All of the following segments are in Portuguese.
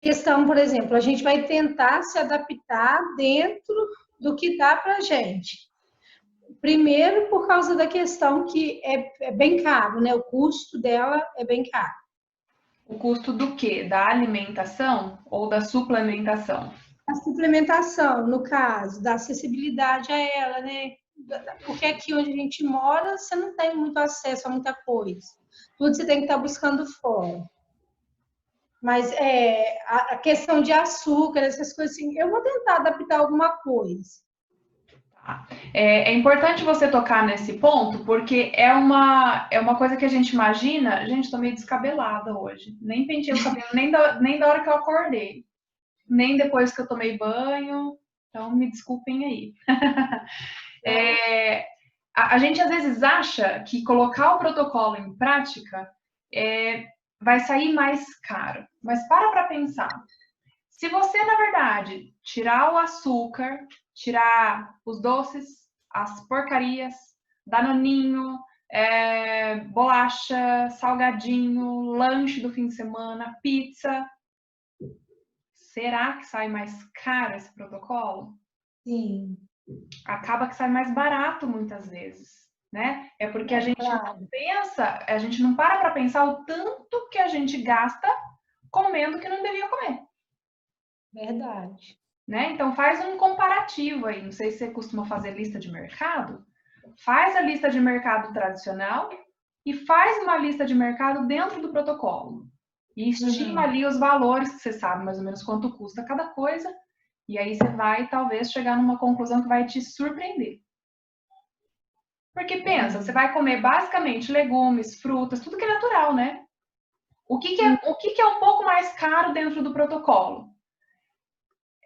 questão, por exemplo, a gente vai tentar se adaptar dentro do que dá para a gente. Primeiro, por causa da questão que é bem caro, né? O custo dela é bem caro. O custo do quê? Da alimentação ou da suplementação? A suplementação, no caso, da acessibilidade a ela, né? Porque aqui onde a gente mora, você não tem muito acesso a muita coisa. Tudo você tem que estar buscando fora. Mas a questão de açúcar, essas coisas assim, eu vou tentar adaptar alguma coisa. É importante você tocar nesse ponto, porque é uma coisa que a gente imagina. Gente, tô meio descabelada hoje. Nem pentei o cabelo, nem da hora que eu acordei. Nem depois que eu tomei banho. Então, me desculpem aí. A gente às vezes acha que colocar o protocolo em prática vai sair mais caro. Mas para pensar. Se você, na verdade, tirar o açúcar, tirar os doces, as porcarias, danoninho, bolacha, salgadinho, lanche do fim de semana, pizza, será que sai mais caro esse protocolo? Sim. Acaba que sai mais barato muitas vezes, né? É porque a gente não pensa, a gente não para pensar o tanto que a gente gasta comendo que não devia comer. Verdade. Né? Então faz um comparativo aí. Não sei se você costuma fazer lista de mercado. Faz a lista de mercado tradicional e faz uma lista de mercado dentro do protocolo. E estima ali os valores, que você sabe mais ou menos quanto custa cada coisa. E aí você vai, talvez, chegar numa conclusão que vai te surpreender. Porque pensa, você vai comer basicamente legumes, frutas, tudo que é natural, né? O que é um pouco mais caro dentro do protocolo?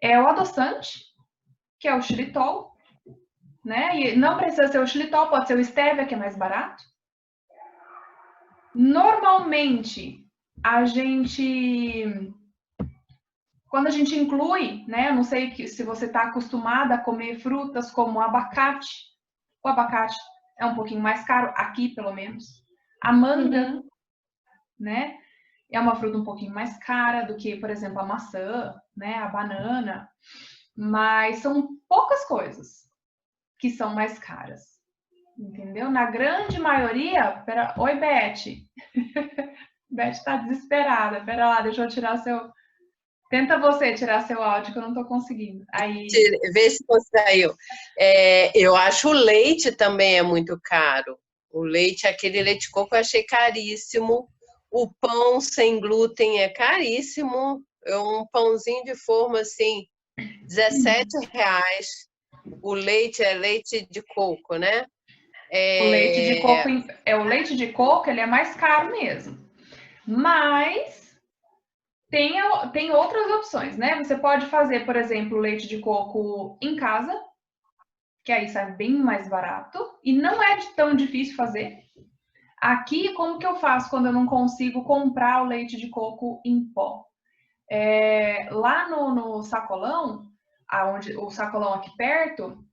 É o adoçante, que é o xilitol, né? E não precisa ser o xilitol, pode ser o stevia, que é mais barato. Normalmente, quando a gente inclui, né? Eu não sei se você está acostumada a comer frutas como abacate. O abacate é um pouquinho mais caro, aqui pelo menos. A manga, né? É uma fruta um pouquinho mais cara do que, por exemplo, a maçã, né? A banana. Mas são poucas coisas que são mais caras. Entendeu? Na grande maioria. Oi, Beth. Beth tá desesperada. Pera lá, deixa eu tirar seu. Tenta você tirar seu áudio, que eu não tô conseguindo. Aí. Vê se saiu. Eu acho o leite também é muito caro. O leite, aquele leite de coco, eu achei caríssimo. O pão sem glúten é caríssimo. Um pãozinho de forma assim, R$17. O leite é leite de coco, né? O leite de coco, o leite de coco, ele é mais caro mesmo. Mas tem outras opções, né? Você pode fazer, por exemplo, leite de coco em casa, que aí sai bem mais barato e não é tão difícil fazer. Aqui, como que eu faço quando eu não consigo comprar o leite de coco em pó? Lá no sacolão, o sacolão aqui perto,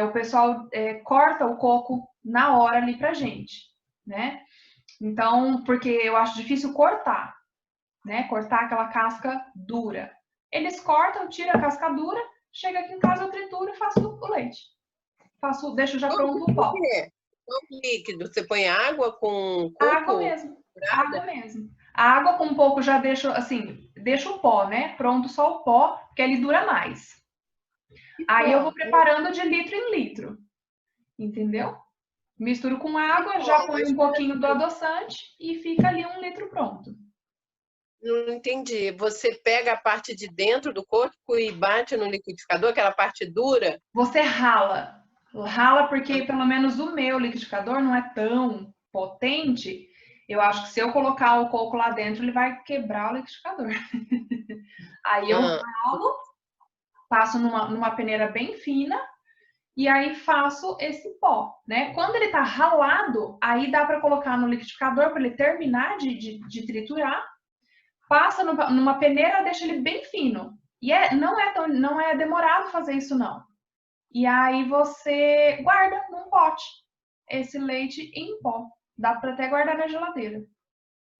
o pessoal corta o coco na hora ali pra gente, né? Então, porque eu acho difícil cortar, né? Cortar aquela casca dura. Eles cortam, tiram a casca dura, chega aqui em casa, eu trituro e faço o leite. Deixo já pronto o pó. Líquido, você põe água com coco? Água mesmo. Água mesmo. A água com um pouco já deixo, assim, deixo o pó, né? Pronto, só o pó, porque ele dura mais. Aí eu vou preparando de litro em litro. Entendeu? Misturo com água, já põe um pouquinho do adoçante e fica ali 1 litro pronto. Não entendi. Você pega a parte de dentro do coco e bate no liquidificador, aquela parte dura? Você rala. Rala porque, pelo menos, o meu liquidificador não é tão potente. Eu acho que se eu colocar o coco lá dentro, ele vai quebrar o liquidificador. Aí eu ralo, passo numa peneira bem fina e aí faço esse pó, né? Quando ele tá ralado, aí dá para colocar no liquidificador para ele terminar de triturar. Passa numa peneira, deixa ele bem fino. E não é demorado fazer isso, não. E aí você guarda num pote esse leite em pó. Dá para até guardar na geladeira.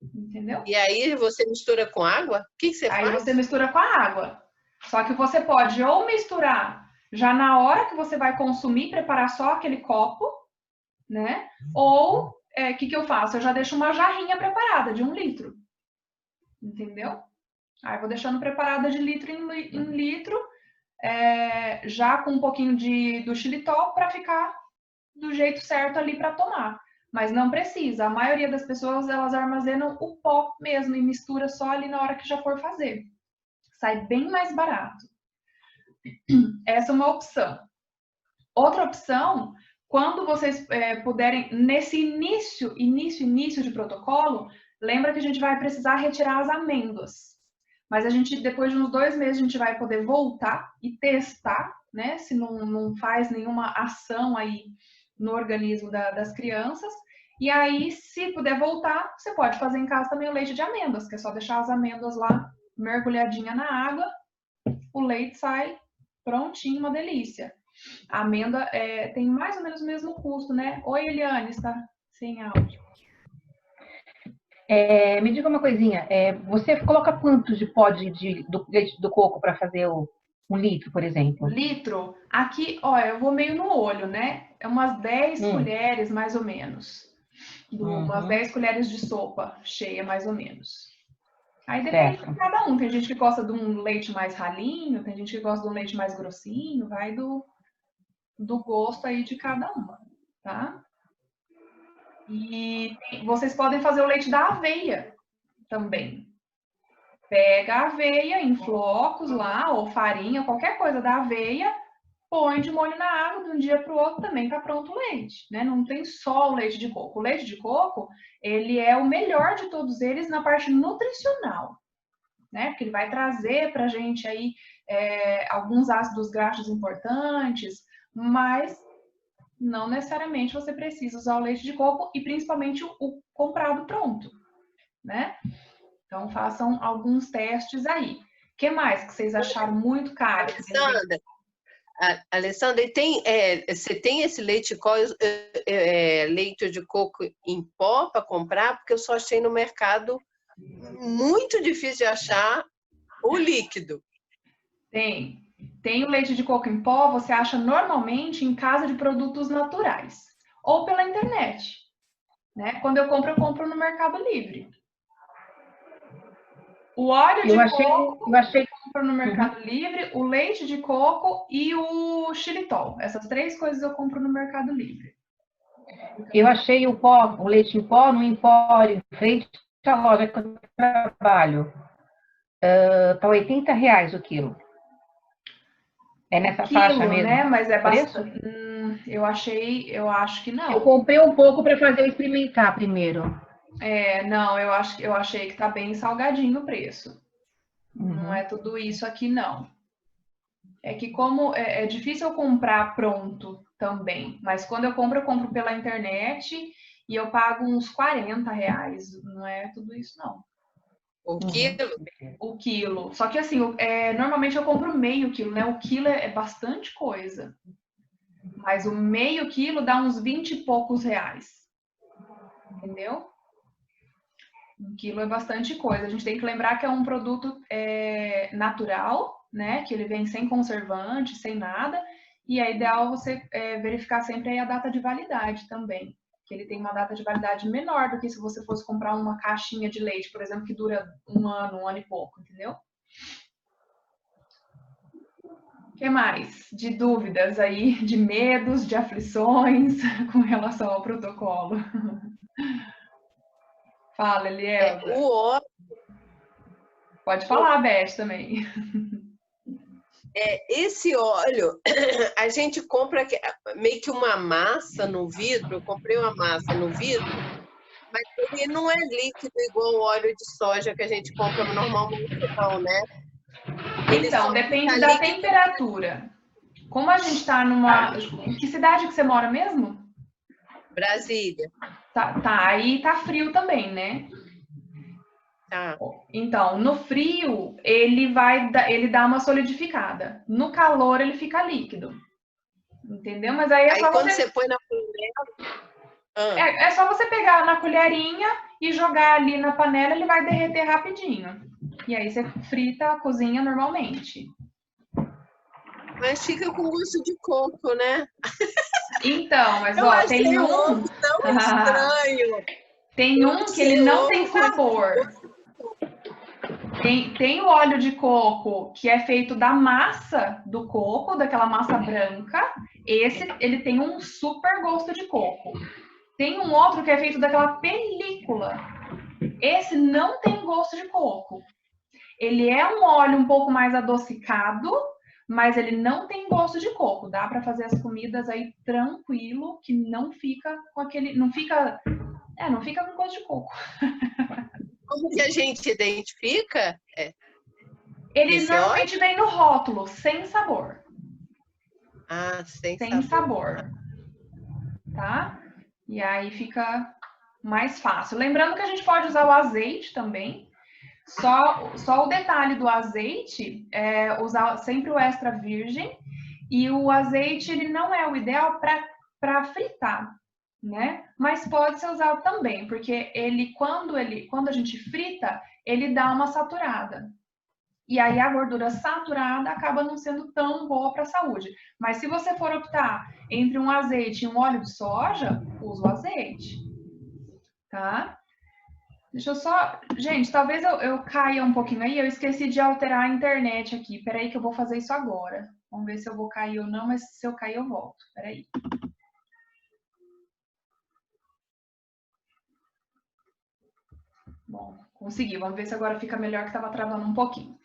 Entendeu? E aí você mistura com água? O que você faz? Aí você mistura com a água. Só que você pode ou misturar já na hora que você vai consumir, preparar só aquele copo, né? Ou, o que eu faço? Eu já deixo uma jarrinha preparada de 1 litro. Entendeu? Aí vou deixando preparada de litro em litro, já com um pouquinho do xilitol para ficar do jeito certo ali para tomar. Mas não precisa. A maioria das pessoas, elas armazenam o pó mesmo e mistura só ali na hora que já for fazer. Sai bem mais barato. Essa é uma opção. Outra opção, quando vocês puderem, nesse início de protocolo, lembra que a gente vai precisar retirar as amêndoas. Mas a gente, depois de uns 2 meses, a gente vai poder voltar e testar, né? Se não faz nenhuma ação aí no organismo das crianças. E aí, se puder voltar, você pode fazer em casa também o leite de amêndoas, que é só deixar as amêndoas lá mergulhadinha na água, o leite sai prontinho, uma delícia. A amêndoa tem mais ou menos o mesmo custo, né? Oi, Eliane, está sem áudio. Me diga uma coisinha, você coloca quantos de pó do leite do coco para fazer 1 litro, por exemplo? Litro? Aqui, ó, eu vou meio no olho, né? É umas 10 colheres, mais ou menos. Umas 10 colheres de sopa cheia, mais ou menos. Aí depende de cada um. Tem gente que gosta de um leite mais ralinho, tem gente que gosta de um leite mais grossinho, vai do gosto aí de cada uma, tá? E vocês podem fazer o leite da aveia também. Pega a aveia em flocos lá, ou farinha, qualquer coisa da aveia, põe de molho na água, de um dia para o outro também tá pronto o leite, né? Não tem só o leite de coco. O leite de coco, ele é o melhor de todos eles na parte nutricional, né? Porque ele vai trazer pra gente aí alguns ácidos graxos importantes, mas não necessariamente você precisa usar o leite de coco e principalmente o comprado pronto, né? Então façam alguns testes aí. O que mais que vocês acharam muito caro? Alessandra, você tem esse leite de coco em pó para comprar? Porque eu só achei no mercado muito difícil de achar o líquido. Tem o leite de coco em pó, você acha normalmente em casa de produtos naturais ou pela internet, né? Quando eu compro no Mercado Livre. O óleo de coco eu compro no Mercado Livre, o leite de coco e o xilitol. Essas 3 coisas eu compro no Mercado Livre. Eu achei o leite em pó no Empório, em frente à loja que eu trabalho. Tá R$80 o quilo. É nessa faixa mesmo? Né? Mas é bastante. Eu acho que não. Eu comprei um pouco para fazer eu experimentar primeiro. Não, eu achei que tá bem salgadinho o preço. Não é tudo isso aqui, não. É que como é difícil eu comprar pronto também, mas quando eu compro pela internet e eu pago uns R$40. Não é tudo isso, não. O quilo? O quilo. Só que assim, normalmente eu compro meio quilo, né? O quilo é bastante coisa. Mas o meio quilo dá uns 20 e poucos reais. Entendeu? 1 quilo é bastante coisa. A gente tem que lembrar que é um produto natural, né? Que ele vem sem conservante, sem nada. E é ideal você verificar sempre aí a data de validade também. Que ele tem uma data de validade menor do que se você fosse comprar uma caixinha de leite, por exemplo, que dura 1 ano e pouco, entendeu? O que mais? De dúvidas aí, de medos, de aflições com relação ao protocolo? Fala, Elielda. O óleo. Pode falar, Beth, também. Esse óleo, a gente compra meio que uma massa no vidro. Eu comprei uma massa no vidro, mas ele não é líquido igual o óleo de soja que a gente compra normalmente, não, né? Então, depende da temperatura. Como a gente está em que cidade que você mora mesmo? Brasília. Tá, aí tá frio também, né? Tá. Então, no frio, ele dá uma solidificada. No calor, ele fica líquido. Entendeu? Mas aí quando você põe na colher... É só você pegar na colherinha e jogar ali na panela, ele vai derreter rapidinho. E aí você frita a cozinha normalmente. Mas fica com gosto de coco, né? Então, mas Eu ó, achei tem o um... ovo tão estranho. Tem um que ele não tem sabor. Tem o óleo de coco, que é feito da massa do coco, daquela massa branca. Esse, ele tem um super gosto de coco. Tem um outro que é feito daquela película. Esse não tem gosto de coco. Ele é um óleo um pouco mais adocicado, mas ele não tem gosto de coco. Dá para fazer as comidas aí tranquilo, que não fica com aquele... Não fica com gosto de coco. Como que a gente identifica? Ele normalmente vem no rótulo, sem sabor. Ah, sem sabor. Tá? E aí fica mais fácil. Lembrando que a gente pode usar o azeite também. Só o detalhe do azeite é usar sempre o extra virgem. E o azeite, ele não é o ideal para fritar, né? Mas pode ser usado também, porque quando a gente frita, ele dá uma saturada. E aí a gordura saturada acaba não sendo tão boa para a saúde. Mas se você for optar entre um azeite e um óleo de soja, usa o azeite, tá? Deixa eu só... Gente, talvez eu caia um pouquinho aí, eu esqueci de alterar a internet aqui. Peraí que eu vou fazer isso agora. Vamos ver se eu vou cair ou não, mas se eu cair eu volto. Peraí. Bom, consegui. Vamos ver se agora fica melhor, que estava travando um pouquinho.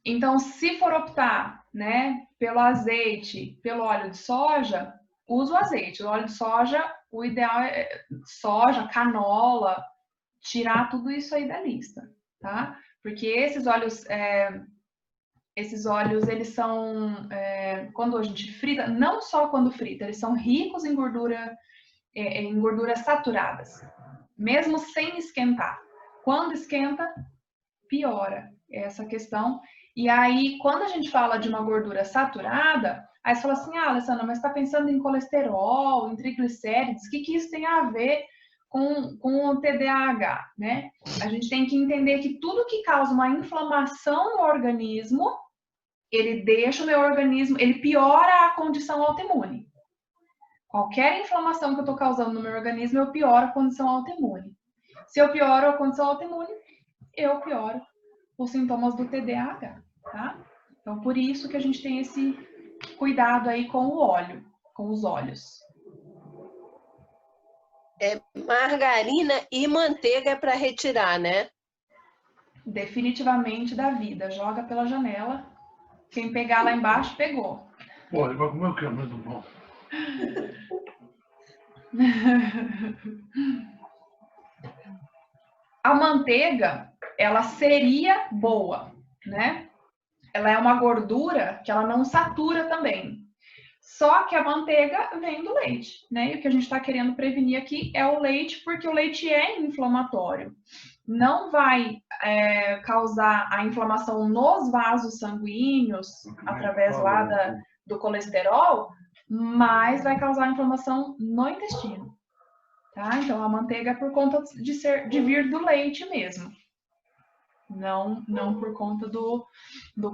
Então, se for optar, né, pelo azeite, pelo óleo de soja, usa o azeite. O óleo de soja, o ideal é soja, canola, tirar tudo isso aí da lista, tá? Porque esses óleos, eles são, quando a gente frita, não só quando frita, eles são ricos em gordura, em gorduras saturadas, mesmo sem esquentar. Quando esquenta, piora essa questão. E aí, quando a gente fala de uma gordura saturada, aí você fala assim, Alessandra, mas está pensando em colesterol, em triglicérides, o que isso tem a ver com o TDAH, né? A gente tem que entender que tudo que causa uma inflamação no organismo, ele deixa o meu organismo, ele piora a condição autoimune. Qualquer inflamação que eu estou causando no meu organismo, eu pioro a condição autoimune. Se eu pioro a condição autoimune, eu pioro os sintomas do TDAH, tá? Então, por isso que a gente tem esse cuidado aí com o óleo, com os óleos. Margarina e manteiga para retirar, né? Definitivamente da vida. Joga pela janela. Quem pegar lá embaixo, pegou. Pô, ele vai comer o que é muito bom? A manteiga, ela seria boa, né? Ela é uma gordura que ela não satura também. Só que a manteiga vem do leite, né? E o que a gente está querendo prevenir aqui é o leite, porque o leite é inflamatório. Não vai causar a inflamação nos vasos sanguíneos, através lá do colesterol, mas vai causar inflamação no intestino. Tá? Então, a manteiga é por conta de vir do leite mesmo. Não por conta do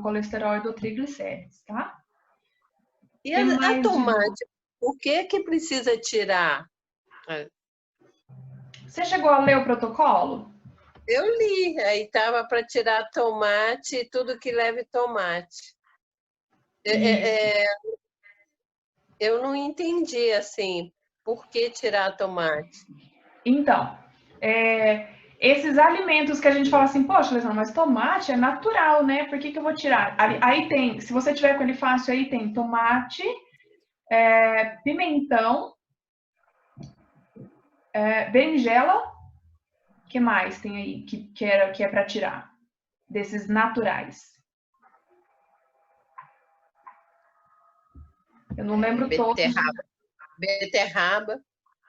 colesterol e do triglicérides, tá? E a tomate, por que precisa tirar? Você chegou a ler o protocolo? Eu li, aí estava para tirar tomate e tudo que leve tomate. Eu não entendi, assim, por que tirar tomate? Então, esses alimentos que a gente fala assim, poxa, Alessandra, mas tomate é natural, né? Por que eu vou tirar? Aí tem, se você tiver com ele fácil, aí tem tomate, pimentão, berinjela, o que mais tem aí que é para tirar? Desses naturais. Eu não lembro todos.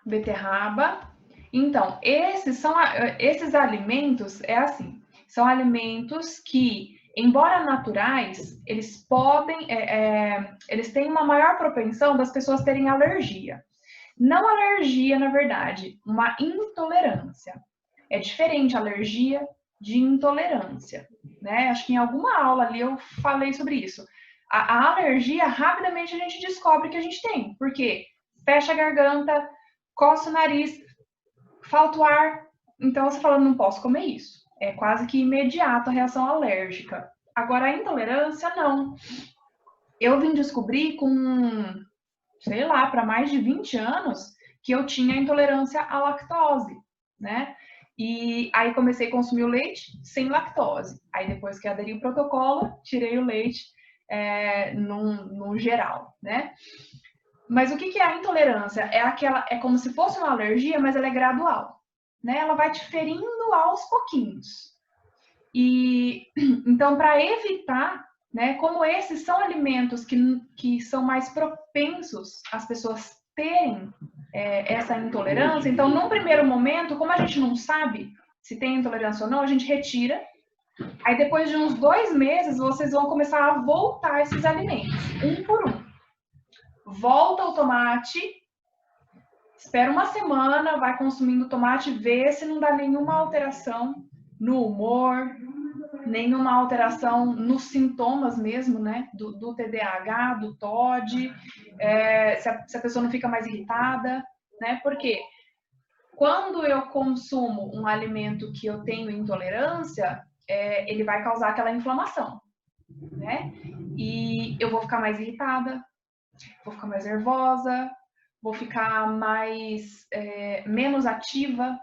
Beterraba. Então, esses alimentos, assim, são alimentos que, embora naturais, eles têm uma maior propensão das pessoas terem alergia. Não alergia, na verdade, uma intolerância. É diferente alergia de intolerância, né? Acho que em alguma aula ali eu falei sobre isso. A alergia, rapidamente a gente descobre que a gente tem. Por quê? Fecha a garganta, coça o nariz, falta o ar. Então você fala, não posso comer isso. É quase que imediato a reação alérgica. Agora, a intolerância, não. Eu vim descobrir com, sei lá, para mais de 20 anos, que eu tinha intolerância à lactose, né? E aí comecei a consumir o leite sem lactose. Aí depois que aderi o protocolo, tirei o leite no geral, né? Mas o que é a intolerância? É como se fosse uma alergia, mas ela é gradual, né? Ela vai te ferindo aos pouquinhos. E então, para evitar, né, como esses são alimentos que são mais propensos às pessoas terem essa intolerância, então, num primeiro momento, como a gente não sabe se tem intolerância ou não, a gente retira. Aí, depois de uns 2 meses, vocês vão começar a voltar esses alimentos, um por um. Volta o tomate, espera uma semana, vai consumindo tomate, vê se não dá nenhuma alteração no humor, nenhuma alteração nos sintomas mesmo, né, do TDAH, do TOD, se a pessoa não fica mais irritada, né, porque quando eu consumo um alimento que eu tenho intolerância, ele vai causar aquela inflamação, né, e eu vou ficar mais irritada, vou ficar mais nervosa, vou ficar menos ativa,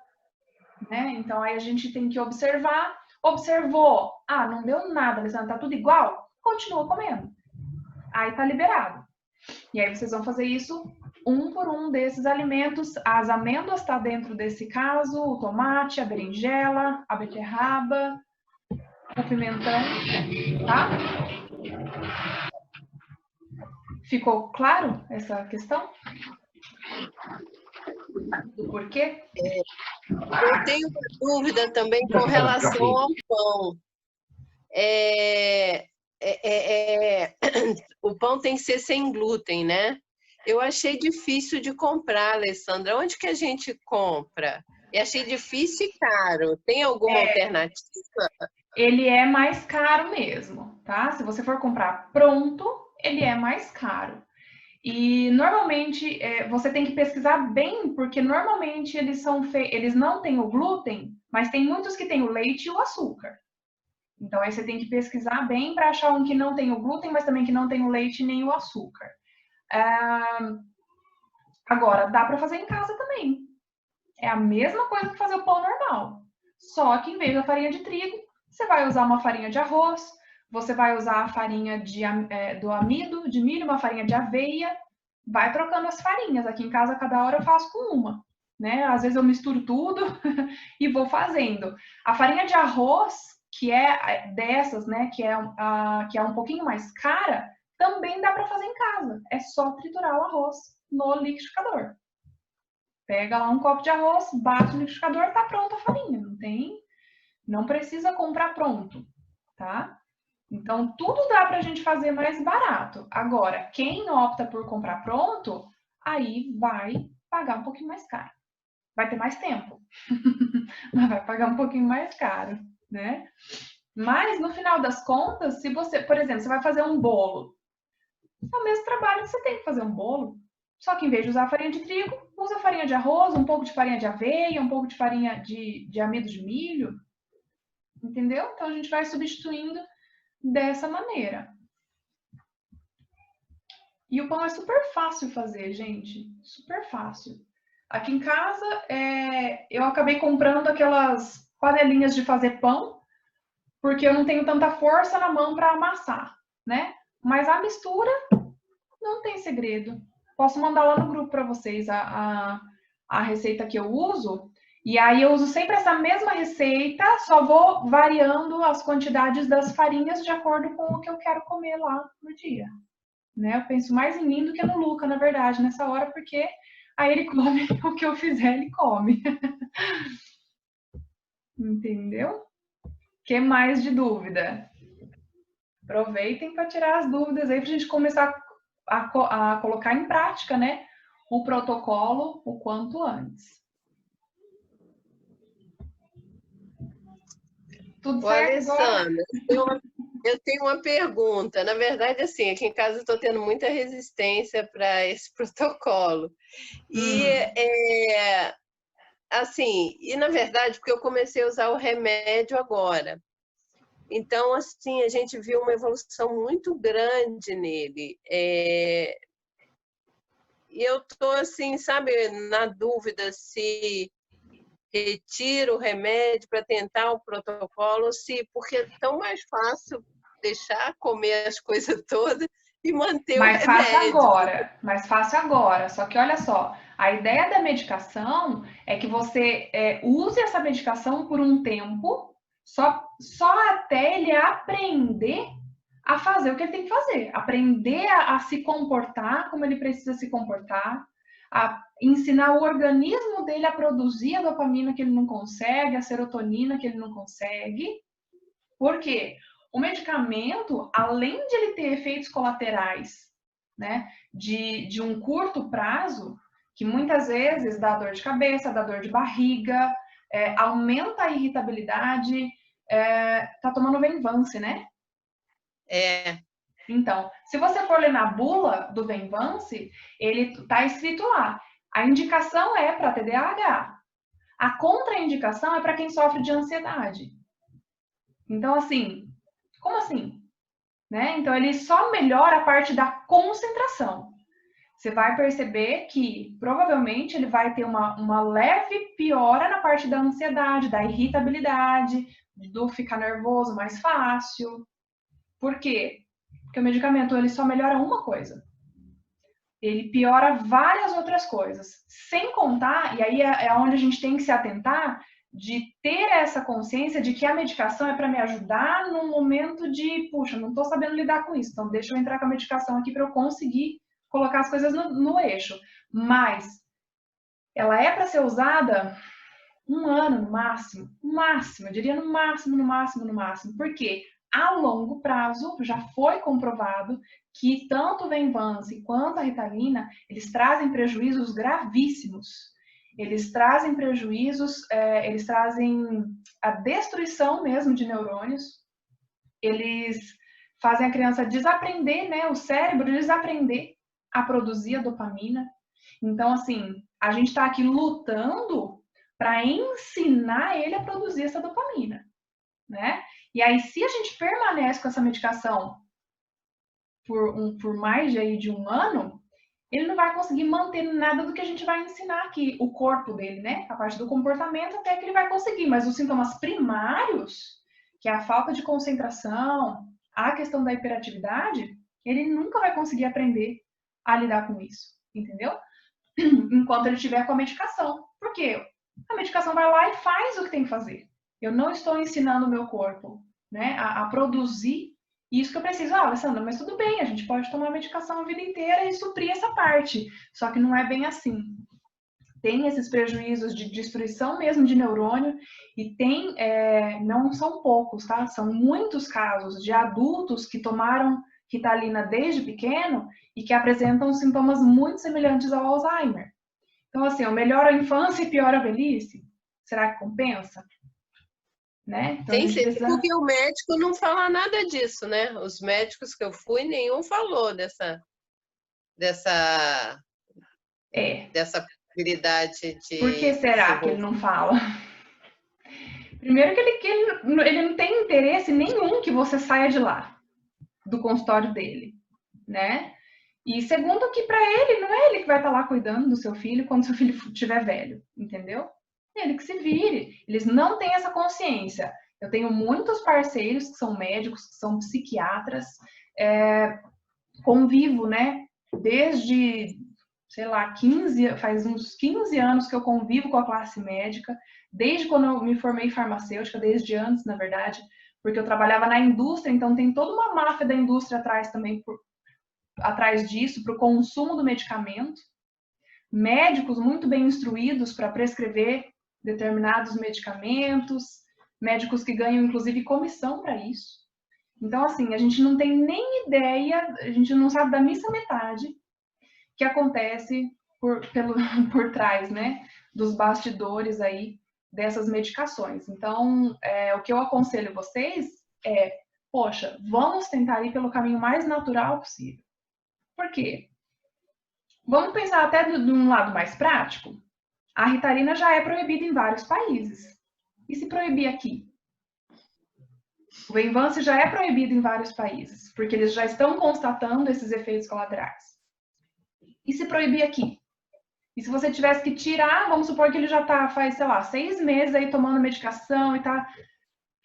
né, então aí a gente tem que observar. Observou, não deu nada, Alessandra, tá tudo igual? Continua comendo. Aí tá liberado. E aí vocês vão fazer isso um por um desses alimentos. As amêndoas tá dentro desse caso, o tomate, a berinjela, a beterraba, o pimentão, tá? Ficou claro essa questão? Do porquê? Eu tenho uma dúvida também com relação ao pão. O pão tem que ser sem glúten, né? Eu achei difícil de comprar, Alessandra. Onde que a gente compra? Eu achei difícil e caro. Tem alguma alternativa? Ele é mais caro mesmo, tá? Se você for comprar pronto, ele é mais caro. E normalmente você tem que pesquisar bem, porque normalmente eles não têm o glúten, mas tem muitos que têm o leite e o açúcar. Então aí você tem que pesquisar bem para achar um que não tem o glúten, mas também que não tem o leite nem o açúcar. Agora, dá para fazer em casa também. É a mesma coisa que fazer o pão normal. Só que em vez da farinha de trigo, você vai usar uma farinha de arroz, você vai usar a farinha do amido, de milho, uma farinha de aveia. Vai trocando as farinhas. Aqui em casa, cada hora eu faço com uma, né? Às vezes eu misturo tudo e vou fazendo. A farinha de arroz, que é dessas, né? Que é um pouquinho mais cara, também dá para fazer em casa. É só triturar o arroz no liquidificador. Pega lá um copo de arroz, bate no liquidificador, tá pronta a farinha. Não precisa comprar pronto, tá? Então, tudo dá para a gente fazer mais barato. Agora, quem opta por comprar pronto, aí vai pagar um pouquinho mais caro. Vai ter mais tempo, mas vai pagar um pouquinho mais caro, né? Mas, no final das contas, se você, por exemplo, você vai fazer um bolo, é o mesmo trabalho que você tem que fazer um bolo. Só que em vez de usar farinha de trigo, usa farinha de arroz, um pouco de farinha de aveia, um pouco de farinha de amido de milho. Entendeu? Então, a gente vai substituindo dessa maneira. E o pão é super fácil fazer, gente. Super fácil. Aqui em casa, eu acabei comprando aquelas panelinhas de fazer pão, porque eu não tenho tanta força na mão para amassar, né? Mas a mistura não tem segredo. Posso mandar lá no grupo para vocês a receita que eu uso. E aí eu uso sempre essa mesma receita, só vou variando as quantidades das farinhas de acordo com o que eu quero comer lá no dia. Né? Eu penso mais em mim do que no Luca, na verdade, nessa hora, porque aí ele come o que eu fizer, ele come. Entendeu? Que mais de dúvida? Aproveitem para tirar as dúvidas aí para a gente começar a colocar em prática, né? o protocolo o quanto antes. Tudo Ô, certo agora? Alessandra, eu tenho uma pergunta. Na verdade, assim, aqui em casa eu estou tendo muita resistência para esse protocolo. E, assim, na verdade, porque eu comecei a usar o remédio agora. Então, assim, a gente viu uma evolução muito grande nele. E eu estou, assim, sabe, na dúvida se retiro o remédio para tentar o protocolo, porque é tão mais fácil deixar comer as coisas todas e manter o Mais fácil remédio. agora, mais fácil agora. Só que olha só, a ideia da medicação é que você use essa medicação por um tempo, só até ele aprender a fazer o que ele tem que fazer, aprender a se comportar como ele precisa se comportar, a ensinar o organismo dele a produzir a dopamina que ele não consegue, a serotonina que ele não consegue. Por quê? O medicamento, além de ele ter efeitos colaterais, né, de um curto prazo, que muitas vezes dá dor de cabeça, dá dor de barriga, aumenta a irritabilidade, tá tomando Venvance, né? Então, se você for ler na bula do Venvance, ele tá escrito lá, a indicação é para TDAH, a contraindicação é para quem sofre de ansiedade. Então, assim, como assim? Né? Então, ele só melhora a parte da concentração. Você vai perceber que, provavelmente, ele vai ter uma leve piora na parte da ansiedade, da irritabilidade, do ficar nervoso mais fácil. Por quê? Porque o medicamento, ele só melhora uma coisa. Ele piora várias outras coisas. Sem contar, e aí é onde a gente tem que se atentar, de ter essa consciência de que a medicação é para me ajudar no momento de, puxa, não estou sabendo lidar com isso, então deixa eu entrar com a medicação aqui para eu conseguir colocar as coisas no eixo. Mas ela é para ser usada 1 ano no máximo, eu diria no máximo. Por quê? A longo prazo, já foi comprovado que tanto o Venvance quanto a Ritalina, eles trazem prejuízos gravíssimos. Eles trazem prejuízos, eles trazem a destruição mesmo de neurônios, eles fazem a criança desaprender, né, o cérebro desaprender a produzir a dopamina. Então, assim, a gente está aqui lutando para ensinar ele a produzir essa dopamina, né? E aí, se a gente permanece com essa medicação por mais de 1 ano, ele não vai conseguir manter nada do que a gente vai ensinar aqui, o corpo dele, né? A parte do comportamento até que ele vai conseguir, mas os sintomas primários, que é a falta de concentração, a questão da hiperatividade, ele nunca vai conseguir aprender a lidar com isso, entendeu? Enquanto ele estiver com a medicação. Por quê? A medicação vai lá e faz o que tem que fazer. Eu não estou ensinando o meu corpo, né, a produzir isso que eu preciso. Ah, Alessandra, mas tudo bem, a gente pode tomar medicação a vida inteira e suprir essa parte. Só que não é bem assim. Tem esses prejuízos de destruição mesmo de neurônio e tem, não são poucos, tá? São muitos casos de adultos que tomaram Ritalina desde pequeno e que apresentam sintomas muito semelhantes ao Alzheimer. Então, assim, eu melhoro a infância e piora a velhice? Será que compensa? Né? Então, Tem sim, porque o médico não fala nada disso, né? Os médicos que eu fui, nenhum falou dessa possibilidade de... Por que será que ele não fala? Primeiro que ele não tem interesse nenhum que você saia de lá, do consultório dele, né? E segundo que para ele, não é ele que vai estar lá cuidando do seu filho quando seu filho estiver velho, entendeu? É ele que se vire. Eles não têm essa consciência. Eu tenho muitos parceiros que são médicos, que são psiquiatras, convivo, né? Desde, sei lá, faz uns 15 anos que eu convivo com a classe médica, desde quando eu me formei em farmacêutica, desde antes, na verdade, porque eu trabalhava na indústria, então tem toda uma máfia da indústria atrás também, atrás disso, para o consumo do medicamento. Médicos muito bem instruídos para prescrever determinados medicamentos, médicos que ganham, inclusive, comissão para isso. Então, assim, a gente não tem nem ideia, a gente não sabe da missa metade que acontece por trás, né, dos bastidores aí dessas medicações. Então, o que eu aconselho vocês é, poxa, vamos tentar ir pelo caminho mais natural possível. Por quê? Vamos pensar até de um lado mais prático. A Ritalina já é proibida em vários países. E se proibir aqui? O Venvance já é proibido em vários países, porque eles já estão constatando esses efeitos colaterais. E se proibir aqui? E se você tivesse que tirar, vamos supor que ele já faz, sei lá, 6 meses aí tomando medicação e tá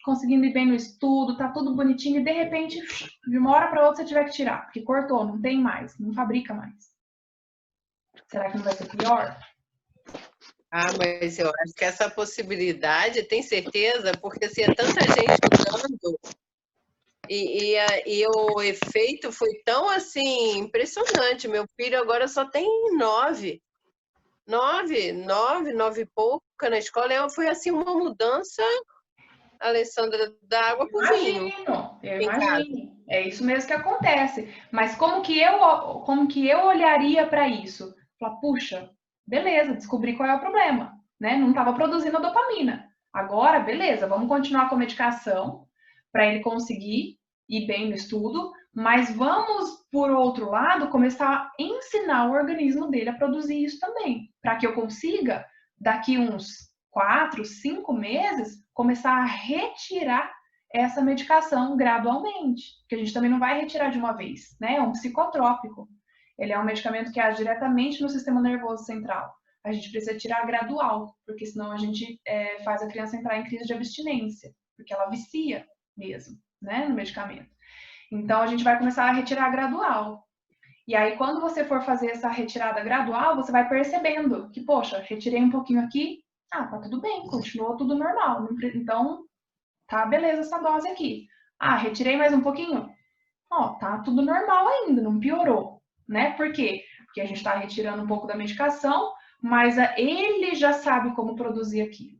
conseguindo ir bem no estudo, tá tudo bonitinho, e de repente, de uma hora para outra você tiver que tirar, porque cortou, não tem mais, não fabrica mais. Será que não vai ser pior? Ah, mas eu acho que essa possibilidade, tem certeza? Porque se é tanta gente usando, e o efeito foi tão, assim, impressionante. Meu filho agora só tem 9 e pouca na escola. Foi, assim, uma mudança, Alessandra, da água pro vinho. Eu imagino. É isso mesmo que acontece. Mas como que eu olharia para isso? Falar, puxa, beleza, descobri qual é o problema, né? Não estava produzindo a dopamina. Agora, beleza, vamos continuar com a medicação para ele conseguir ir bem no estudo, mas vamos, por outro lado, começar a ensinar o organismo dele a produzir isso também, para que eu consiga, daqui uns 4, 5 meses, começar a retirar essa medicação gradualmente, porque a gente também não vai retirar de uma vez, né? É um psicotrópico. Ele é um medicamento que age diretamente no sistema nervoso central. A gente precisa tirar gradual, porque senão a gente faz a criança entrar em crise de abstinência, porque ela vicia mesmo, né, no medicamento. Então, a gente vai começar a retirar gradual. E aí, quando você for fazer essa retirada gradual, você vai percebendo que, poxa, retirei um pouquinho aqui, tá tudo bem, continuou tudo normal. Então, tá beleza essa dose aqui. Retirei mais um pouquinho? Tá tudo normal ainda, não piorou, né? Por quê? Porque a gente tá retirando um pouco da medicação, mas ele já sabe como produzir aquilo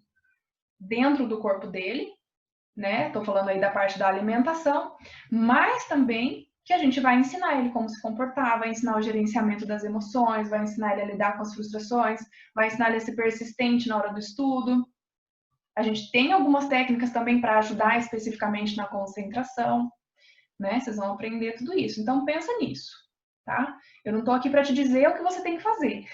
dentro do corpo dele, né? Tô falando aí da parte da alimentação, mas também que a gente vai ensinar ele como se comportar, vai ensinar o gerenciamento das emoções, vai ensinar ele a lidar com as frustrações, vai ensinar ele a ser persistente na hora do estudo. A gente tem algumas técnicas também para ajudar especificamente na concentração, né? Vocês vão aprender tudo isso. Então, pensa nisso, tá? Eu não tô aqui para te dizer o que você tem que fazer.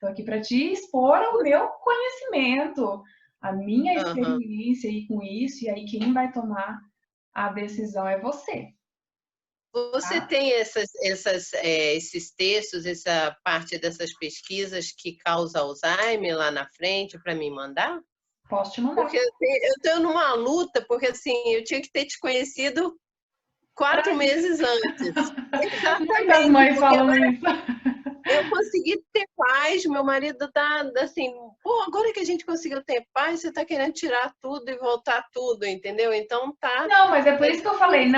Tô aqui para te expor o meu conhecimento, a minha experiência aí com isso, e aí quem vai tomar a decisão é você. Você tem esses textos, essa parte dessas pesquisas que causa Alzheimer lá na frente para me mandar? Posso te mandar. Porque eu estou numa luta, porque assim, eu tinha que ter te conhecido 4 meses antes. Muitas mães falam isso. Eu consegui ter paz, meu marido tá assim, pô, agora que a gente conseguiu ter paz, você tá querendo tirar tudo e voltar tudo, entendeu? Então tá. Não, mas é por isso que eu falei,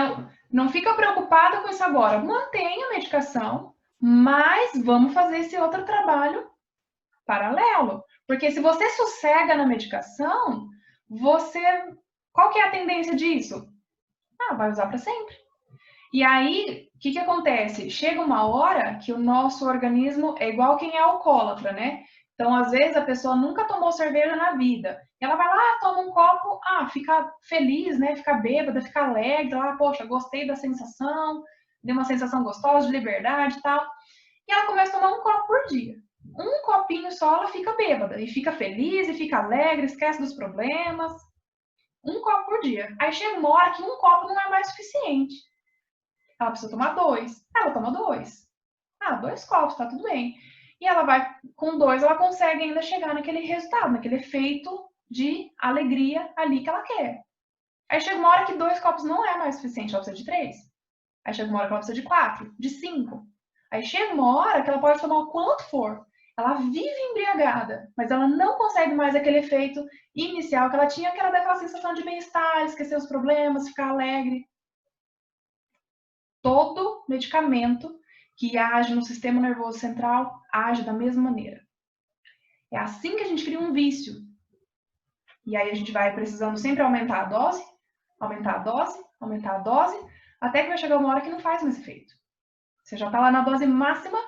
não fica preocupada com isso agora. Mantenha a medicação, mas vamos fazer esse outro trabalho paralelo. Porque se você sossega na medicação, qual que é a tendência disso? Vai usar para sempre. E aí, o que acontece? Chega uma hora que o nosso organismo é igual quem é alcoólatra, né? Então, às vezes, a pessoa nunca tomou cerveja na vida. Ela vai lá, toma um copo, fica feliz, né? Fica bêbada, fica alegre, poxa, gostei da sensação, deu uma sensação gostosa de liberdade e tal. E ela começa a tomar um copo por dia. Um copinho só, ela fica bêbada. E fica feliz, e fica alegre, esquece dos problemas. Um copo por dia. Aí chega uma hora que um copo não é mais suficiente. Ela precisa tomar 2. Ela toma 2. 2 copos, tá tudo bem. E ela vai, com 2, ela consegue ainda chegar naquele resultado, naquele efeito de alegria ali que ela quer. Aí chega uma hora que 2 copos não é mais suficiente, ela precisa de 3. Aí chega uma hora que ela precisa de 4, de 5. Aí chega uma hora que ela pode tomar o quanto for. Ela vive embriagada, mas ela não consegue mais aquele efeito inicial que ela tinha, que era daquela sensação de bem-estar, esquecer os problemas, ficar alegre. Todo medicamento que age no sistema nervoso central age da mesma maneira. É assim que a gente cria um vício. E aí a gente vai precisando sempre aumentar a dose, aumentar a dose, aumentar a dose, até que vai chegar uma hora que não faz mais efeito. Você já está lá na dose máxima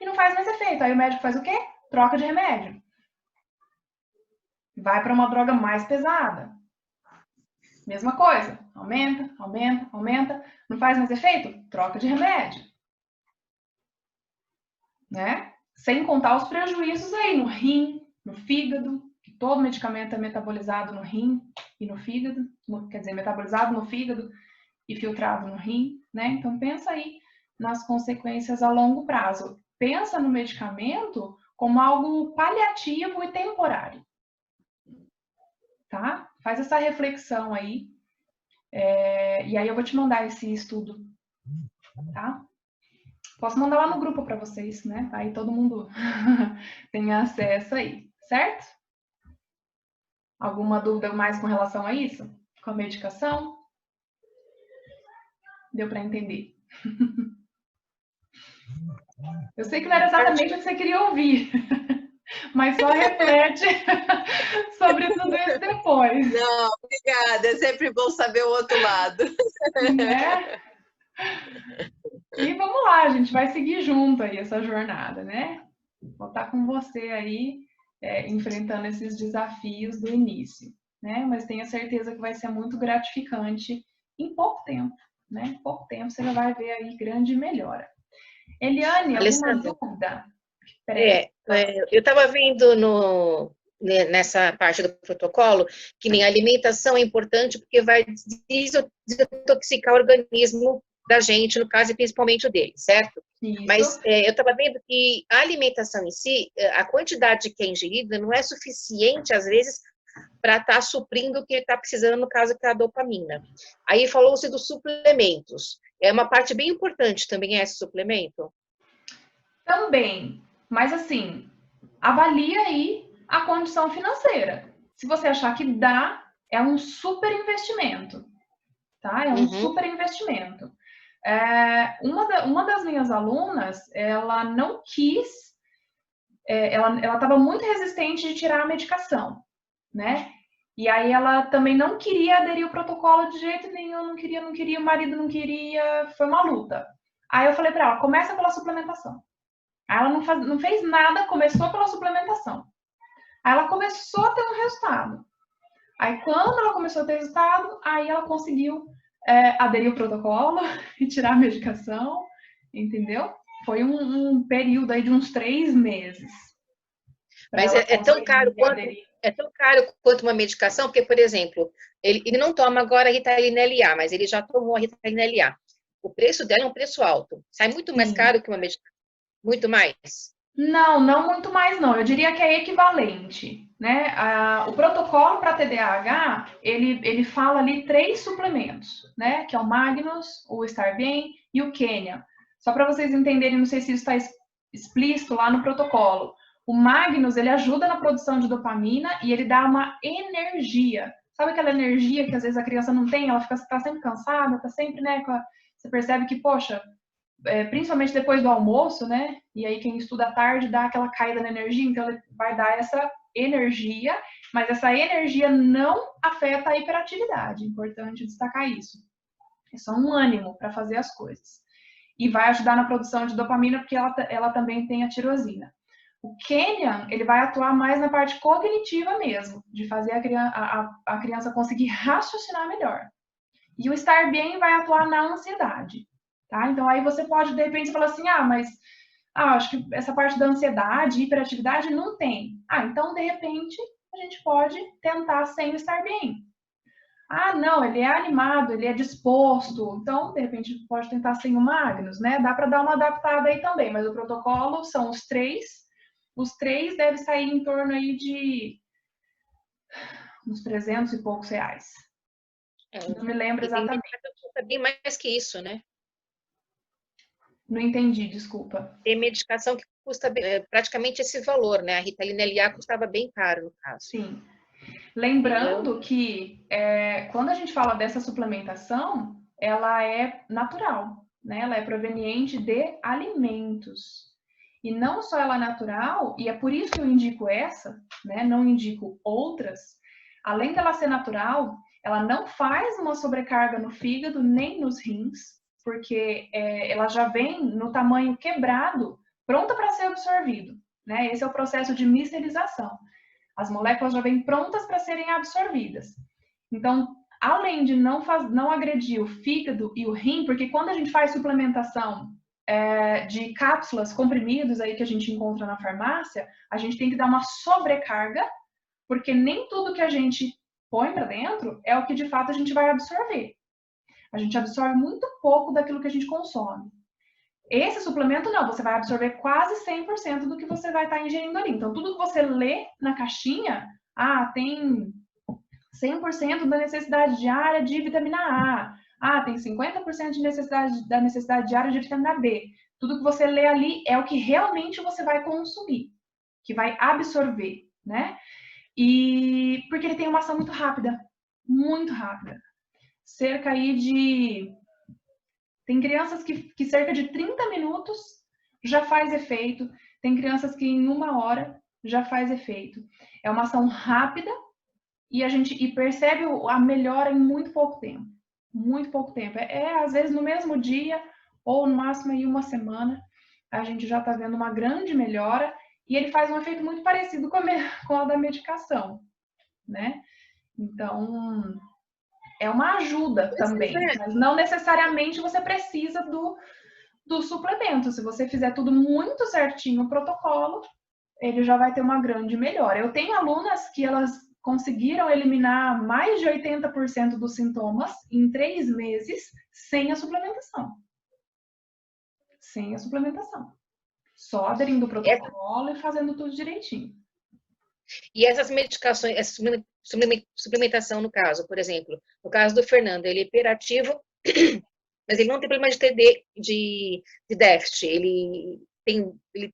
e não faz mais efeito. Aí o médico faz o quê? Troca de remédio. Vai para uma droga mais pesada. Mesma coisa. Aumenta, aumenta, aumenta. Não faz mais efeito? Troca de remédio. Né? Sem contar os prejuízos aí no rim, no fígado, que todo medicamento é metabolizado no rim e no fígado, quer dizer, metabolizado no fígado e filtrado no rim, né? Então pensa aí nas consequências a longo prazo. Pensa no medicamento como algo paliativo e temporário, tá? Faz essa reflexão aí, e aí eu vou te mandar esse estudo, tá? Posso mandar lá no grupo para vocês, né? Aí todo mundo tem acesso aí, certo? Alguma dúvida mais com relação a isso? Com a medicação? Deu para entender? Eu sei que não era exatamente o que você queria ouvir, mas só reflete sobre tudo isso depois. Não, obrigada. É sempre bom saber o outro lado. Né? E vamos lá, a gente vai seguir junto aí essa jornada, né? Vou estar com você aí, enfrentando esses desafios do início, né? Mas tenha certeza que vai ser muito gratificante em pouco tempo, né? Em pouco tempo você já vai ver aí grande melhora. Eliane, alguma dúvida? Eu estava vendo nessa parte do protocolo que nem a alimentação é importante porque vai desintoxicar o organismo da gente, no caso, e principalmente o dele, certo? Isso. Mas eu estava vendo que a alimentação em si, a quantidade que é ingerida não é suficiente, às vezes, para estar suprindo o que ele está precisando, no caso, que é a dopamina. Aí falou-se dos suplementos. É uma parte bem importante também esse suplemento? Também, mas assim, avalia aí a condição financeira. Se você achar que dá, é um super investimento, tá? É um super investimento. Uma das minhas alunas, ela não quis, ela estava muito resistente de tirar a medicação, né? E aí ela também não queria aderir ao protocolo de jeito nenhum, não queria, o marido não queria, foi uma luta. Aí eu falei para ela, começa pela suplementação. Aí ela não fez nada, começou pela suplementação. Aí ela começou a ter um resultado. Aí quando ela começou a ter resultado, aí ela conseguiu aderir ao protocolo e tirar a medicação, entendeu? Foi um período aí de uns 3 meses. Mas é tão caro quanto uma medicação, porque, por exemplo, ele não toma agora a Ritalina LA, mas ele já tomou a Ritalina LA. O preço dela é um preço alto. Sai muito mais caro que uma medicação. Muito mais? Não muito mais não. Eu diria que é equivalente, né? O protocolo para TDAH, ele fala ali 3 suplementos, né? Que é o Magnus, o Starbem e o Kenya. Só para vocês entenderem, não sei se isso está explícito lá no protocolo. O Magnus, ele ajuda na produção de dopamina e ele dá uma energia. Sabe aquela energia que às vezes a criança não tem? Ela tá sempre cansada, tá sempre, né? Você percebe que, poxa, principalmente depois do almoço, né? E aí quem estuda à tarde dá aquela caída na energia, então ele vai dar essa energia, mas essa energia não afeta a hiperatividade. Importante destacar isso. É só um ânimo para fazer as coisas. E vai ajudar na produção de dopamina, porque ela também tem a tirosina. O Kenyan, ele vai atuar mais na parte cognitiva mesmo, de fazer a criança conseguir raciocinar melhor. E o Starbem vai atuar na ansiedade. Tá? Então, aí você pode, de repente, falar assim, acho que essa parte da ansiedade, hiperatividade, não tem. Então, de repente, a gente pode tentar sem o Starbem. Não, ele é animado, ele é disposto. Então, de repente, pode tentar sem o Magnus, né? Dá para dar uma adaptada aí também, mas o protocolo são os 3. Os 3 devem sair em torno aí de uns 300 e poucos reais. Não me lembro exatamente. Tem bem mais que isso, né? Não entendi, desculpa. Tem medicação que custa praticamente esse valor, né? A Ritalina LA custava bem caro, no caso. Sim. Lembrando que quando a gente fala dessa suplementação, ela é natural, né? Ela é proveniente de alimentos. E não só ela é natural, e é por isso que eu indico essa, né? Não indico outras. Além dela ser natural, ela não faz uma sobrecarga no fígado nem nos rins, porque ela já vem no tamanho quebrado pronta para ser absorvido, né? Esse é o processo de micelização. As moléculas já vêm prontas para serem absorvidas. Então, além de não agredir o fígado e o rim, porque quando a gente faz suplementação de cápsulas, comprimidos aí que a gente encontra na farmácia, a gente tem que dar uma sobrecarga, porque nem tudo que a gente põe para dentro é o que de fato a gente vai absorver. A gente absorve muito pouco daquilo que a gente consome. Esse suplemento não, você vai absorver quase 100% do que você vai estar ingerindo ali. Então, tudo que você lê na caixinha, tem 100% da necessidade diária de vitamina A. Tem 50% da necessidade diária de vitamina B. Tudo que você lê ali é o que realmente você vai consumir, que vai absorver, né? E porque ele tem uma ação muito rápida. Cerca aí de... Tem crianças que cerca de 30 minutos já faz efeito. Tem crianças que em 1 hora já faz efeito. É uma ação rápida e a gente percebe a melhora em muito pouco tempo. Muito pouco tempo. Às vezes no mesmo dia ou no máximo em 1 semana a gente já está vendo uma grande melhora e ele faz um efeito muito parecido com a da medicação, né? Então, é uma ajuda também, mas não necessariamente você precisa do suplemento. Se você fizer tudo muito certinho o protocolo, ele já vai ter uma grande melhora. Eu tenho alunas que elas conseguiram eliminar mais de 80% dos sintomas em 3 meses sem a suplementação. Sem a suplementação. Só aderindo o protocolo e fazendo tudo direitinho. E essas medicações, essa suplementação no caso, por exemplo, no caso do Fernando, ele é hiperativo, mas ele não tem problema de TD, de déficit, ele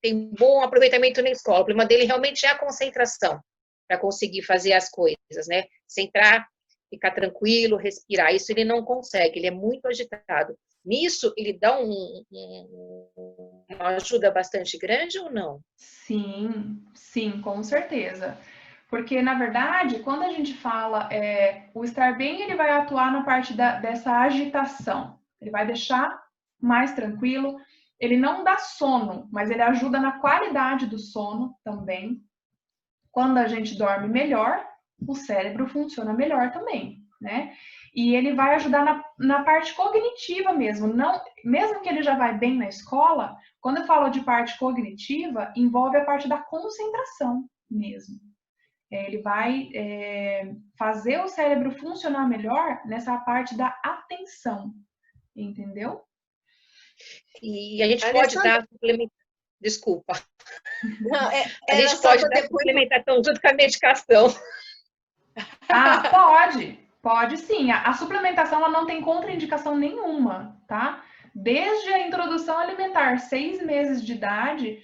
tem bom aproveitamento na escola. O problema dele realmente é a concentração para conseguir fazer as coisas, né? Centrar, ficar tranquilo, respirar. Isso ele não consegue, ele é muito agitado. Nisso, ele dá uma ajuda bastante grande ou não? Sim, com certeza. Porque, na verdade, quando a gente fala, o estar bem, ele vai atuar na parte dessa agitação. Ele vai deixar mais tranquilo. Ele não dá sono, mas ele ajuda na qualidade do sono também. Quando a gente dorme melhor, o cérebro funciona melhor também, né? E ele vai ajudar na parte cognitiva mesmo. Mesmo que ele já vai bem na escola, quando eu falo de parte cognitiva, envolve a parte da concentração mesmo. Ele vai fazer o cérebro funcionar melhor nessa parte da atenção, entendeu? E a gente pode dar suplementação. Desculpa. Não, a gente pode dar suplementação junto com a medicação. Pode sim. A suplementação ela não tem contraindicação nenhuma, tá? Desde a introdução alimentar, 6 meses de idade,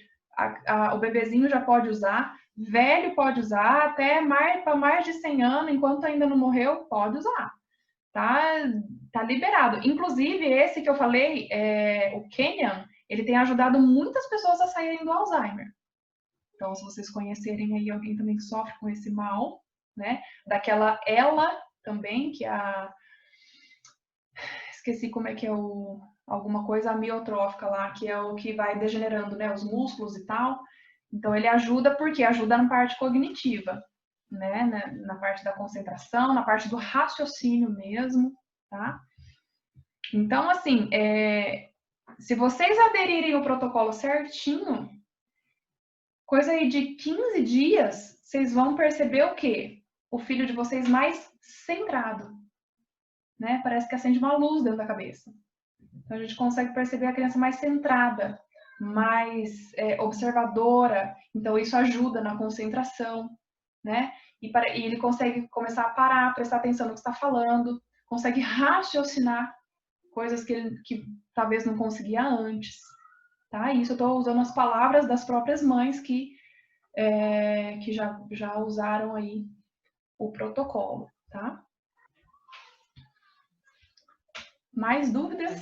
o bebezinho já pode usar, velho pode usar, até para mais de 100 anos, enquanto ainda não morreu, pode usar. Tá liberado. Inclusive, esse que eu falei, o Kenyan, ele tem ajudado muitas pessoas a saírem do Alzheimer. Então, se vocês conhecerem aí alguém também que sofre com esse mal, né? Daquela ELA também, que esqueci como é que é alguma coisa amiotrófica lá, que é o que vai degenerando, né? Os músculos e tal. Então, ele ajuda porque ajuda na parte cognitiva, né? Na parte da concentração, na parte do raciocínio mesmo, tá? Então, assim, se vocês aderirem ao protocolo certinho, coisa aí de 15 dias, vocês vão perceber o quê? O filho de vocês mais centrado, né? Parece que acende uma luz dentro da cabeça. Então, a gente consegue perceber a criança mais centrada, mais observadora. Então, isso ajuda na concentração, né? E ele consegue começar a parar, prestar atenção no que está falando, consegue raciocinar coisas que talvez não conseguia antes, tá? Isso eu estou usando as palavras das próprias mães que já usaram aí o protocolo, tá? Mais dúvidas?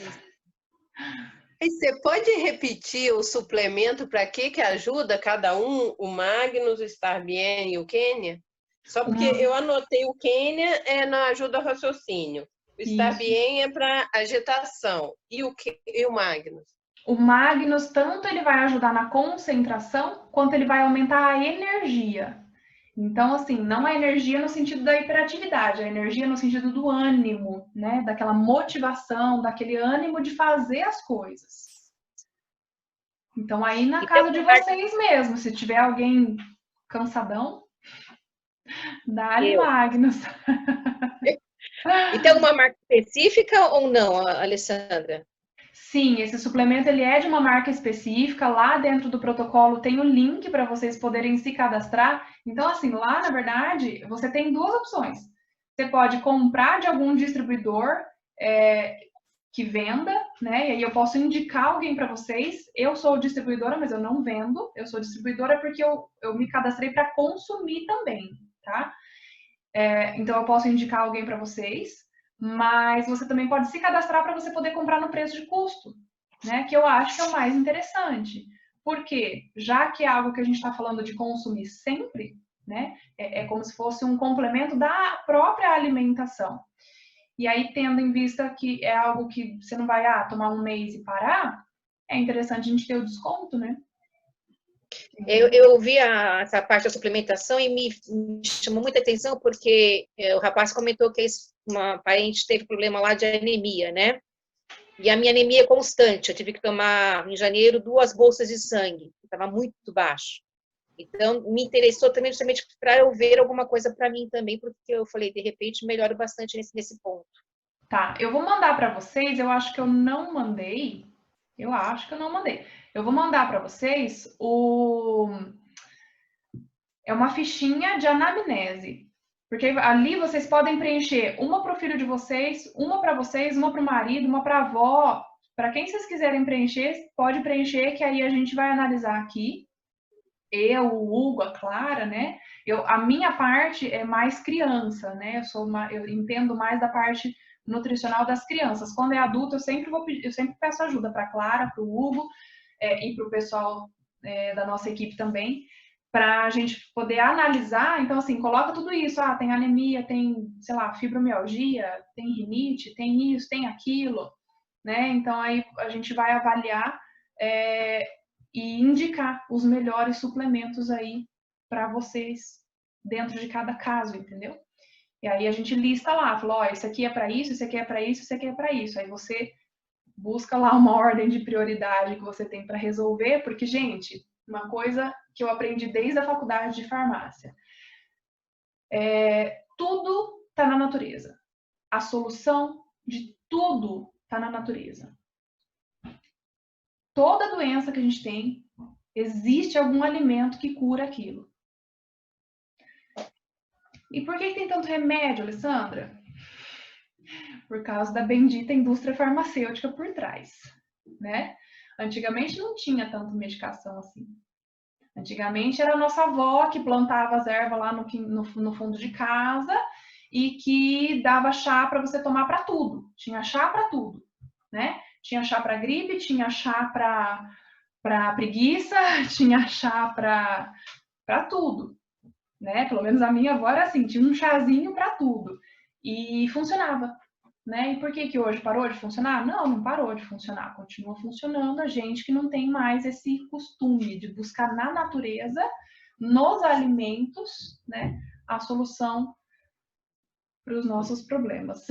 E você pode repetir o suplemento para que ajuda cada um, o Magnus, o Starbien e o Kenyan? Só porque eu anotei o Kenyan na ajuda ao raciocínio. O Starbien é para agitação. E o Magnus? O Magnus, tanto ele vai ajudar na concentração, quanto ele vai aumentar a energia. Então, assim, não a energia no sentido da hiperatividade, a energia no sentido do ânimo, né? Daquela motivação, daquele ânimo de fazer as coisas. Então, aí na casa de vocês mesmo, se tiver alguém cansadão, dá-lhe Magnus. E tem alguma marca específica ou não, Alessandra? Sim, esse suplemento ele é de uma marca específica. Lá dentro do protocolo tem o link para vocês poderem se cadastrar. Então, assim, lá na verdade, você tem duas opções. Você pode comprar de algum distribuidor que venda, né? E aí eu posso indicar alguém para vocês. Eu sou distribuidora, mas eu não vendo. Eu sou distribuidora porque eu me cadastrei para consumir também, tá? Então eu posso indicar alguém para vocês. Mas você também pode se cadastrar para você poder comprar no preço de custo, né? Que eu acho que é o mais interessante. Porque, já que é algo que a gente está falando de consumir sempre, né? É como se fosse um complemento da própria alimentação. E aí, tendo em vista que é algo que você não vai tomar um mês e parar, é interessante a gente ter o desconto, né? Eu vi essa parte da suplementação e me chamou muita atenção porque o rapaz comentou que uma parente teve problema lá de anemia, né? E a minha anemia é constante. Eu tive que tomar, em janeiro, 2 bolsas de sangue. Estava muito baixo. Então, me interessou também justamente para eu ver alguma coisa para mim também, porque eu falei, de repente, melhoro bastante nesse ponto. Tá, eu vou mandar para vocês, eu acho que eu não mandei. Eu vou mandar para vocês é uma fichinha de anamnese. Porque ali vocês podem preencher uma para o filho de vocês, uma para vocês, uma para o marido, uma para a avó. Para quem vocês quiserem preencher, pode preencher, que aí a gente vai analisar aqui. Eu, o Hugo, a Clara, né? A minha parte é mais criança, né? Eu entendo mais da parte nutricional das crianças. Quando é adulto, eu sempre peço ajuda para a Clara, para o Hugo e para o pessoal da nossa equipe também, para a gente poder analisar. Então, assim, coloca tudo isso. Tem anemia, tem, sei lá, fibromialgia, tem rinite, tem isso, tem aquilo, né? Então, aí a gente vai avaliar e indicar os melhores suplementos aí para vocês dentro de cada caso, entendeu? E aí a gente lista lá, fala, esse aqui é para isso, esse aqui é para isso, esse aqui é para isso. Aí você busca lá uma ordem de prioridade que você tem para resolver, porque, gente, uma coisa que eu aprendi desde a faculdade de farmácia, tudo está na natureza. A solução de tudo está na natureza. Toda doença que a gente tem, existe algum alimento que cura aquilo. E por que tem tanto remédio, Alessandra? Por causa da bendita indústria farmacêutica por trás, né? Antigamente não tinha tanta medicação assim. Antigamente era a nossa avó que plantava as ervas lá no fundo de casa e que dava chá para você tomar para tudo. Tinha chá para tudo, né? Tinha chá para gripe, tinha chá para preguiça, tinha chá para tudo, né? Pelo menos a minha avó era assim, tinha um chazinho para tudo e funcionava, né? E por que hoje parou de funcionar? Não parou de funcionar, continua funcionando. A gente que não tem mais esse costume de buscar na natureza, nos alimentos, né, a solução para os nossos problemas.